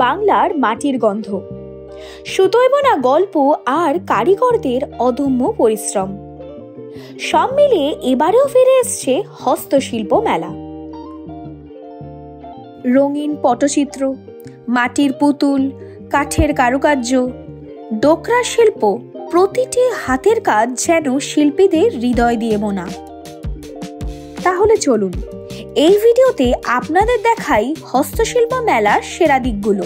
বাংলার মাটির গন্ধ, সুতোয় বোনা গল্প আর কারিগরদের অদম্য পরিশ্রম সব মিলিয়ে এবারেও ফিরে এসছে হস্তশিল্প মেলা। রঙিন পটচিত্র, মাটির পুতুল, কাঠের কারুকার্য, ডোকরা শিল্প, প্রতিটি হাতের কাজ যেন শিল্পীদের হৃদয় দিয়ে বোনা। তাহলে চলুন এই ভিডিওতে আপনাদের দেখাই হস্তশিল্প মেলার সেরা দিকগুলো।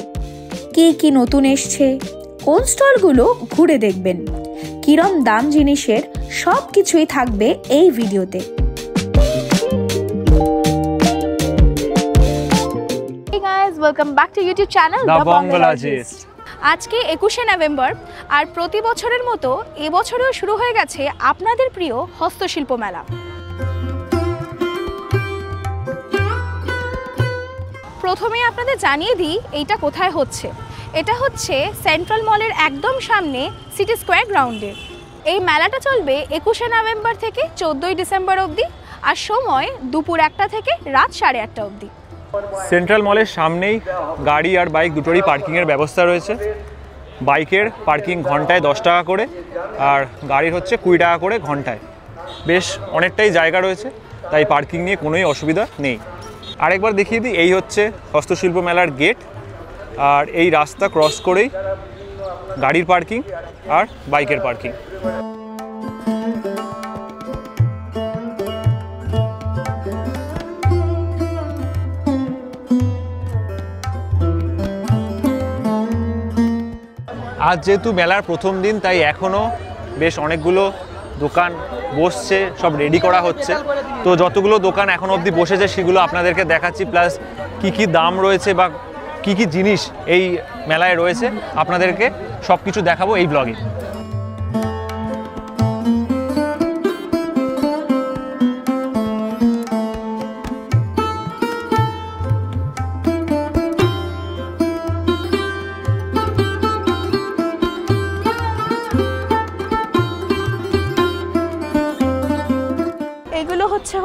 কি কি নতুন এসছে, কোন স্টলগুলো ঘুরে দেখবেন, কিরম দাম জিনিসের, সব কিছুই থাকবে এই ভিডিওতে। Hey guys, welcome back to YouTube channel The Bongologist। আজকে 21শে নভেম্বর আর প্রতি বছরের মতো এবছরেও শুরু হয়ে গেছে আপনাদের প্রিয় হস্তশিল্প মেলা। প্রথমে আপনাদের জানিয়ে দিই এইটা কোথায় হচ্ছে। এটা হচ্ছে সেন্ট্রাল মলের একদম সামনে সিটি স্কোয়ার গ্রাউন্ডে। এই মেলাটা চলবে 21শে নভেম্বর থেকে 14ই ডিসেম্বর অবধি, আর সময় দুপুর 1টা থেকে রাত 8:30 অবধি। সেন্ট্রাল মলের সামনেই গাড়ি আর বাইক দুটোরই পার্কিংয়ের ব্যবস্থা রয়েছে। বাইকের পার্কিং ঘন্টায় 10 টাকা করে, আর গাড়ির হচ্ছে 20 টাকা করে ঘন্টায়। বেশ অনেকটাই জায়গা রয়েছে, তাই পার্কিং নিয়ে কোনোই অসুবিধা নেই। আরেকবার দেখিয়ে দিই, এই হচ্ছে হস্তশিল্প মেলার গেট, আর এই রাস্তা ক্রস করেই গাড়ির পার্কিং আর বাইকের পার্কিং। আজ যেহেতু মেলার প্রথম দিন, তাই এখনও বেশ অনেকগুলো দোকান বসছে, সব রেডি করা হচ্ছে। তো যতগুলো দোকান এখন অবধি বসেছে সেগুলো আপনাদেরকে দেখাচ্ছি, প্লাস কি কি দাম রয়েছে বা কি কি জিনিস এই মেলায় রয়েছে আপনাদেরকে সব কিছু দেখাবো এই ব্লগে।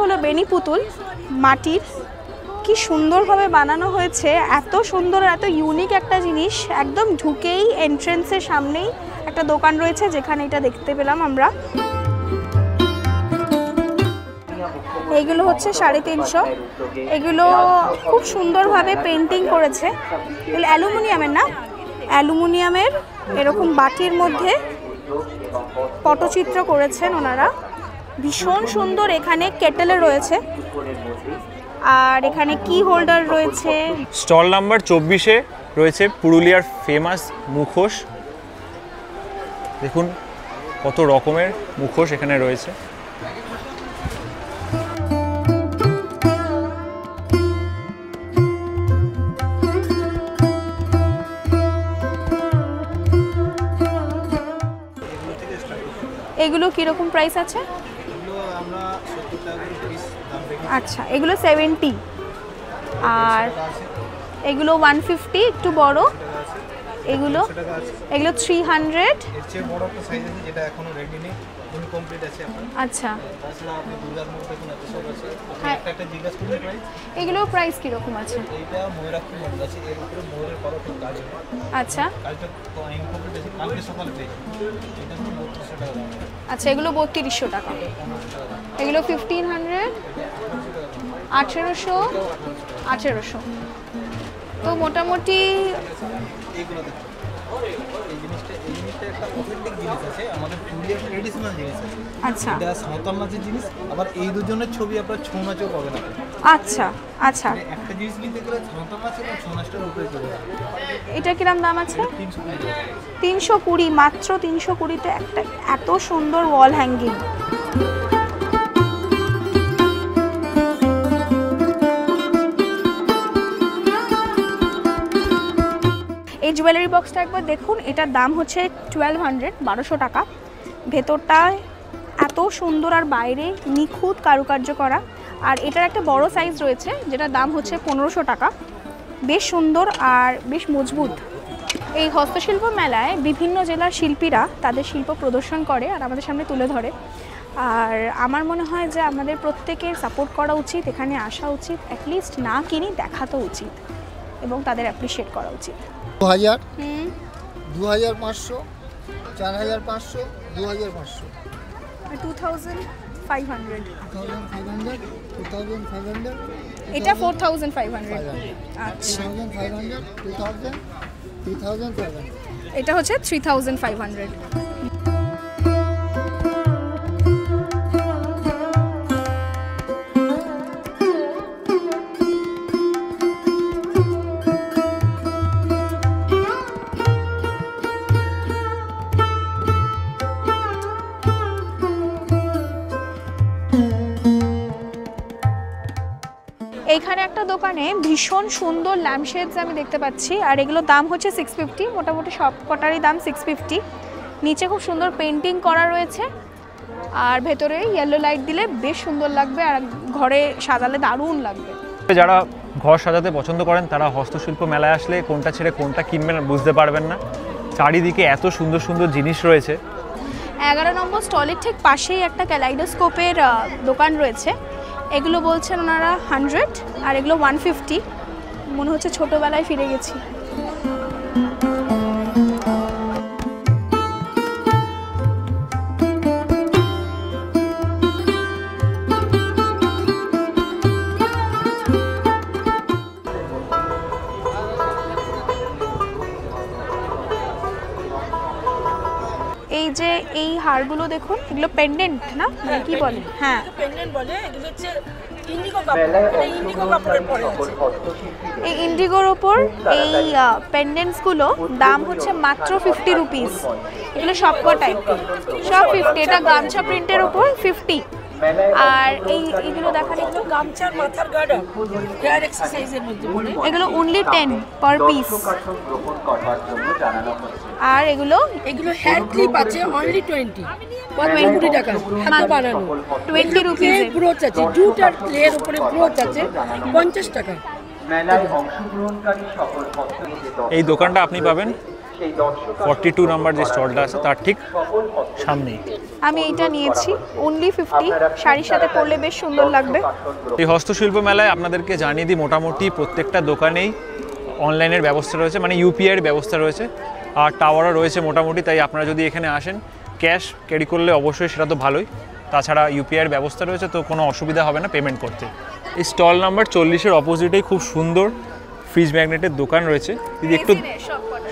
হলো বেনি পুতুল, মাটির, কি সুন্দরভাবে বানানো হয়েছে। এত সুন্দর, এত ইউনিক একটা জিনিস। একদম ঢুকেই এন্ট্রেন্সের সামনেই একটা দোকান রয়েছে যেখানে এটা দেখতে পেলাম আমরা। এইগুলো হচ্ছে 350। এগুলো খুব সুন্দরভাবে পেন্টিং করেছে। এগুলো অ্যালুমিনিয়ামের, না অ্যালুমিনিয়ামের, এরকম বাটির মধ্যে পটচিত্র করেছেন ওনারা, ভীষণ সুন্দর। এখানে কেটেলে রয়েছে, আর এখানে কি হোল্ডার রয়েছে। স্টল নাম্বার 24-এ রয়েছে পুরুলিয়ার ফেমাস মুখোশ। দেখুন কত রকমের মুখোশ এখানে রয়েছে। এগুলো কিরকম প্রাইস আছে? আচ্ছা, এগুলো 70, আর এগুলো 150 একটু বড়। এগুলো 300। আচ্ছা, এগুলো প্রাইস কিরকম আছে? আচ্ছা আচ্ছা, এগুলো 3200 টাকা। এগুলো 1500, 1800। তো মোটামুটি আচ্ছা, আবার এই দুজনের ছবি আপনার ছৌ নাচও পাবেন। আচ্ছা আচ্ছা, একটা জিনিস নিতে গেলে ছৌ নাচ এবং ছৌ নাচটার উপরে চলে যাবে। এটা কিরম দাম আছে? 320, মাত্র 320-তে একটা এত সুন্দর ওয়াল হ্যাঙ্গিং। এই জুয়েলারি বক্সটা একবার দেখুন। এটার দাম হচ্ছে 1200 টাকা। ভেতরটায় এত সুন্দর, আর বাইরে নিখুঁত কারুকার্য করা। আর এটার একটা বড় সাইজ রয়েছে যেটার দাম হচ্ছে 1500 টাকা। বেশ সুন্দর আর বেশ মজবুত। এই হস্তশিল্প মেলায় বিভিন্ন জেলার শিল্পীরা তাদের শিল্প প্রদর্শন করে আর আমাদের সামনে তুলে ধরে। আর আমার মনে হয় যে আমাদের প্রত্যেকের সাপোর্ট করা উচিত, এখানে আসা উচিত, অ্যাটলিস্ট না কিনি দেখা তো উচিত। এবং তাদের অ্যাপ্রিসিয়েট করা উচিত। 2000, 2500, 4500, 2500, 2500, 2500, 2500, এটা 4500। আচ্ছা, 2500, 2000, 2500, এটা হচ্ছে 3500। এইখানে একটা দোকানে ভীষণ সুন্দর ল্যাম্পশেডস আমি দেখতে পাচ্ছি, আর এগুলোর দাম হচ্ছে 650, মোটামুটি সব কটারই দাম 650। নিচে খুব সুন্দর পেন্টিং করা রয়েছে, আর ভেতরে ইয়েলো লাইট দিলে বেশ সুন্দর লাগবে, আর ঘরে সাজালে দারুণ লাগবে। যারা ঘর সাজাতে পছন্দ করেন তারা হস্তশিল্প মেলায় আসলে কোনটা ছেড়ে কোনটা কিনবেন বুঝতে পারবেন না। চারিদিকে এত সুন্দর সুন্দর জিনিস রয়েছে। 11 নম্বর স্টলের ঠিক পাশেই একটা ক্যালাইডোস্কোপের দোকান রয়েছে। এগুলো বলছেন ওনারা 100, আর এগুলো 150। মনে হচ্ছে ছোটোবেলায় ফিরে গেছি। এই যে এই হারগুলো দেখুন, এগুলো পেন্ডেন্ট না, কি বলে? হ্যাঁ, পেন্ডেন্ট বলে। এগুলো হচ্ছে ইন্ডিগো কাপড়, এটা ইন্ডিগো কাপড়ের পরে আছে। এই ইন্ডিগোর ওপর এই পেন্ডেন্টসগুলো দাম হচ্ছে মাত্র 50 রুপিস। এগুলো সবকটাই সব 50। এটা গামছা প্রিন্টের ওপর 50। আর এইগুলো দেখান, এগুলো গামছার মাথার গার্ডার, হেয়ার এক্সারসাইজের মধ্যে পড়ে। এগুলো অনলি 10 পার পিস। আর এগুলো হেয়ার ক্লিপ আছে অনলি 20, 20 টাকা হাতে বানানো। 20 রুপিস। ব্রোচ আছে, জুট আর ক্লের উপরে ব্রোচ আছে 50 টাকা। এই দোকানটা আপনি পাবেন 42 নাম্বার যে স্টলটা আছে তার ঠিক সামনেই। আমি এইটা নিয়েছি অনলি 50, শাড়ির সাথে পরলে বেশ সুন্দর লাগবে। এই হস্তশিল্প মেলায় আপনাদেরকে জানিয়ে দিই, মোটামুটি প্রত্যেকটা দোকানেই অনলাইনের ব্যবস্থা রয়েছে, মানে ইউপিআইয়ের ব্যবস্থা রয়েছে, আর টাওয়ারও রয়েছে মোটামুটি। তাই আপনারা যদি এখানে আসেন ক্যাশ ক্যারি করলে অবশ্যই সেটা তো ভালোই, তাছাড়া ইউপিআইয়ের ব্যবস্থা রয়েছে, তো কোনো অসুবিধা হবে না পেমেন্ট করতে। এই স্টল নাম্বার 40-এর অপোজিটেই খুব সুন্দর ফ্রিজ ম্যাগনেটের দোকান রয়েছে। দিদি একটু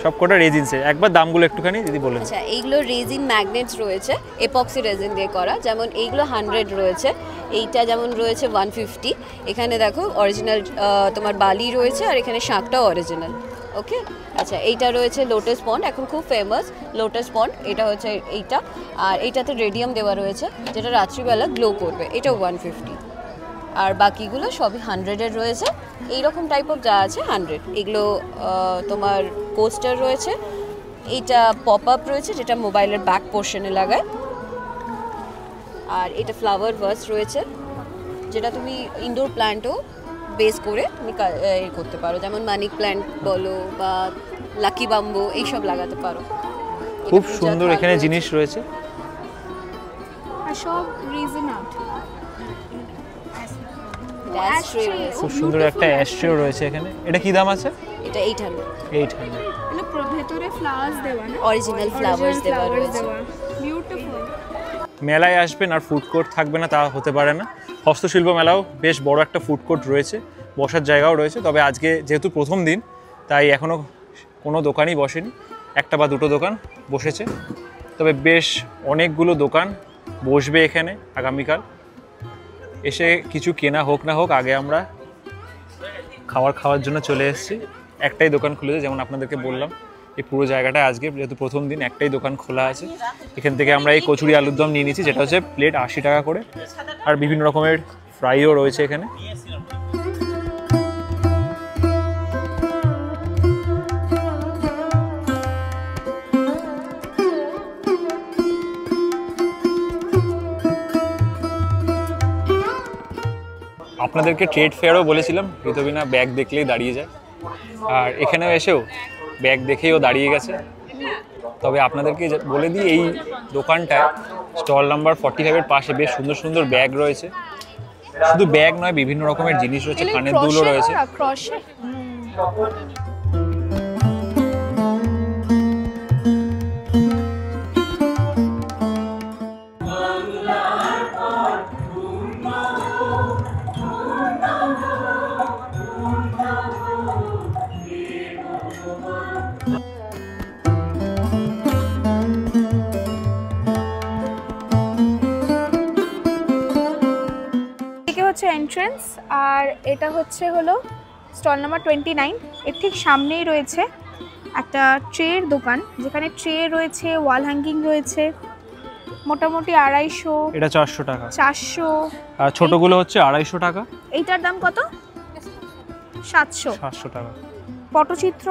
সবকটা রেজিনসে একবার দামগুলো একটুখানি দিদি বলেন। আচ্ছা, এইগুলো রেজিন ম্যাগনেটস রয়েছে, এপক্সি রেজিন দিয়ে করা। যেমন এইগুলো 100 রয়েছে, এইটা যেমন রয়েছে 150। এখানে দেখো অরিজিনাল তোমার বালি রয়েছে, আর এখানে শাঁখটাও অরিজিনাল। ওকে, আচ্ছা, এইটা রয়েছে লোটাস পন্ড, এখন খুব ফেমাস লোটাস পন্ড। এটা হচ্ছে এইটা, আর এইটাতে রেডিয়াম দেওয়া রয়েছে যেটা রাত্রিবেলা গ্লো করবে, এটাও 150। আর বাকিগুলো সবই 100-এর রয়েছে। এইরকম টাইপ অফ যা আছে 100। এগুলো তোমার কোস্টার রয়েছে, এইটা পপ আপ রয়েছে যেটা মোবাইলের ব্যাক পোর্শনে লাগায়, আর এটা ফ্লাওয়ার ভাস রয়েছে যেটা তুমি ইনডোর প্ল্যান্টও বেস করে তুমি করতে পারো, যেমন মানি প্ল্যান্ট বলো বা লাকি বাম্বু, এইসব লাগাতে পারো। খুব সুন্দর এখানে জিনিস রয়েছে, আর সব রিজন আর্ট। খুব সুন্দর একটা অ্যাশট্রে রয়েছে এখানে। এটা কি দাম আছে? এটা 800। এগুলো ভেতরে ফ্লাওয়ার্স দেওয়া না, অরিজিনাল ফ্লাওয়ার্স দেওয়া রয়েছে। বিউটিফুল। মেলায় আসবেন আর ফুড কোর্ট থাকবে না তা হতে পারে না। হস্তশিল্প মেলাও বেশ বড় একটা ফুড কোর্ট রয়েছে, বসার জায়গাও রয়েছে। তবে আজকে যেহেতু প্রথম দিন তাই এখনও কোনো দোকানই বসেনি, একটা বা দুটো দোকান বসেছে। তবে বেশ অনেকগুলো দোকান বসবে এখানে আগামীকাল। এসে কিছু কেনা হোক না হোক, আগে আমরা খাওয়ার জন্য চলে এসেছি। একটাই দোকান খুলেছে, যেমন আপনাদেরকে বললাম এই পুরো জায়গাটা আজকে যেহেতু প্রথম দিন একটাই দোকান খোলা আছে। এখান থেকে আমরা এই কচুরি আলুর দম নিয়ে নিচ্ছি, যেটা হচ্ছে প্লেট 80 টাকা করে, আর বিভিন্ন রকমের ফ্রাইও রয়েছে এখানে। আপনাদেরকে ট্রেড ফেয়ারও বলেছিলাম, ঋতবিনা ব্যাগ দেখলেই দাঁড়িয়ে যায়, আর এখানেও এসেও ব্যাগ দেখেই ও দাঁড়িয়ে গেছে। তবে আপনাদেরকে বলে দিই, এই দোকানটায় স্টল নাম্বার 45-এর পাশে বেশ সুন্দর সুন্দর ব্যাগ রয়েছে। শুধু ব্যাগ নয়, বিভিন্ন রকমের জিনিস রয়েছে, কানের দুলও রয়েছে। হচ্ছে এন্ট্রেন্স, আর এটা হলো স্টল নাম্বার 29। এর ঠিক সামনেই রয়েছে একটা ট্রের দোকান, যেখানে ট্রে রয়েছে, ওয়াল হ্যাঙ্গিং রয়েছে, মোটামুটি 250, এটা 400 টাকা, 400, আর ছোটগুলো হচ্ছে 250 টাকা। এইটার দাম কত? 700 টাকা। পটচিত্র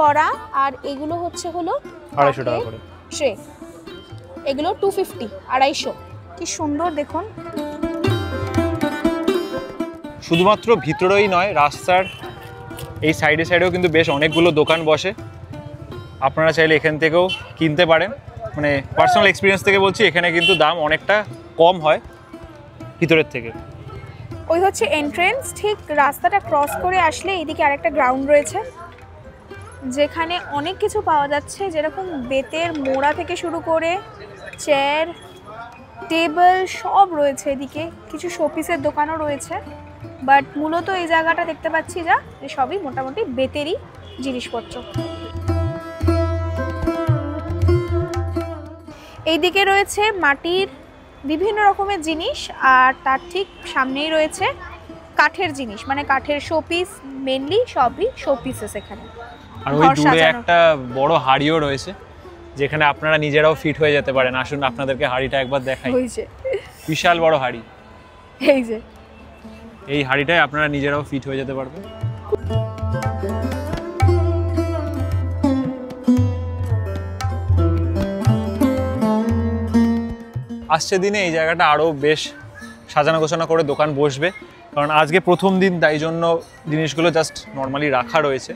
করা, আর এগুলো হলো 250 টাকা করে ট্রে। এগুলো 250, 250। কি সুন্দর দেখুন। শুধুমাত্র ভিতরেই নয়, রাস্তার এই সাইডেও কিন্তু বেশ অনেকগুলো দোকান বসে। আপনারা চাইলে এখান থেকেও কিনতে পারেন। মানে পার্সোনাল এক্সপিরিয়েন্স থেকে বলছি, এখানে কিন্তু দাম অনেকটা কম হয় ভিতরের থেকে। ওই হচ্ছে এন্ট্রেন্স। ঠিক রাস্তাটা ক্রস করে আসলে এইদিকে আরেকটা গ্রাউন্ড রয়েছে, যেখানে অনেক কিছু পাওয়া যাচ্ছে, যেরকম বেতের মোড়া থেকে শুরু করে চেয়ার, টেবিল সব রয়েছে। এদিকে কিছু শোপিসের দোকানও রয়েছে, বাট মূলত এই জায়গাটা দেখতে পাচ্ছি যে সবই মোটামুটি বেতেরই জিনিসপত্র। এইদিকে রয়েছে মাটির বিভিন্ন রকমের জিনিস, আর তার ঠিক সামনেই রয়েছে কাঠের জিনিস, মানে কাঠের শোপিস, মেনলি সবই শোপিসেস এখানে। আর ওই দূরে একটা বড় হাড়িও রয়েছে, যেখানে আপনারা নিজেরাও ফিট হয়ে যেতে পারেন। আসুন আপনাদেরকে হাড়িটা একবার দেখাই। বিশাল বড় হাড়ি। এই হাড়িটায় আপনারা নিজেরাও ফিট হয়ে যেতে পারবেন। আসছে দিনে এই জায়গাটা আরও বেশ সাজানো গোছানো করে দোকান বসবে, কারণ আজকে প্রথম দিন, তাই জন্য জিনিসগুলো জাস্ট নর্মালি রাখা রয়েছে।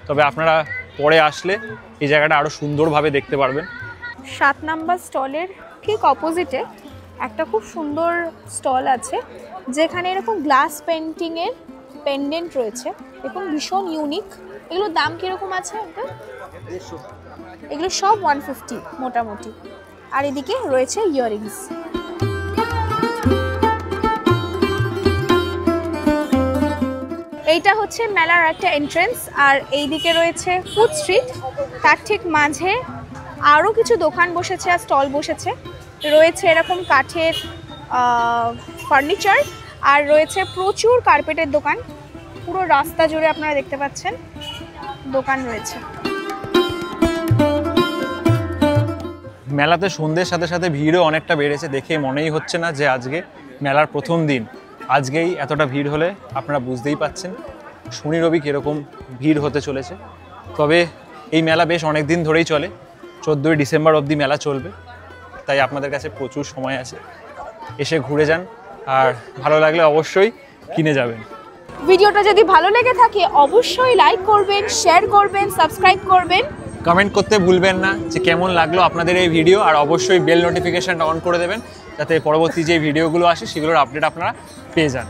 তবে আপনারা পরে আসলে এই জায়গাটা আরও সুন্দরভাবে দেখতে পারবেন। 7 নাম্বার স্টলের ঠিক অপোজিটে একটা খুব সুন্দর স্টল আছে, যেখানে এরকম গ্লাস পেন্টিংয়ের পেন্ডেন্ট রয়েছে। দেখুন ভীষণ ইউনিক। এগুলোর দাম কীরকম আছে? এগুলো সব 150 মোটামুটি। আর এদিকে রয়েছে ইয়াররিংস। এইটা হচ্ছে মেলার একটা এন্ট্রেন্স, আর এইদিকে রয়েছে ফুড স্ট্রিট। তার ঠিক মাঝে আরও কিছু দোকান বসেছে আর স্টল বসেছে। রয়েছে এরকম কাঠের ফার্নিচার, আর রয়েছে প্রচুর কার্পেটের দোকান। পুরো রাস্তা জুড়ে আপনারা দেখতে পাচ্ছেন দোকান রয়েছে। মেলাতে সন্ধ্যের সাথে সাথে ভিড়ও অনেকটা বেড়েছে। দেখে মনেই হচ্ছে না যে আজকে মেলার প্রথম দিন। আজকেই এতটা ভিড় হলে আপনারা বুঝতেই পাচ্ছেন শনি রবি কীরকম ভিড় হতে চলেছে। তবে এই মেলা বেশ অনেক দিন ধরেই চলে, 14ই ডিসেম্বর অবধি মেলা চলবে। তাই আপনাদের কাছে প্রচুর সময় আছে, এসে ঘুরে যান, আর ভালো লাগলে অবশ্যই কিনে যাবেন। ভিডিওটা যদি ভালো লেগে থাকে অবশ্যই লাইক করবেন, শেয়ার করবেন, সাবস্ক্রাইব করবেন, কমেন্ট করতে ভুলবেন না যে কেমন লাগলো আপনাদের এই ভিডিও। আর অবশ্যই বেল নোটিফিকেশনটা অন করে দেবেন, যাতে পরবর্তী যে ভিডিওগুলো আসে সেগুলোর আপডেট আপনারা পেয়ে যান।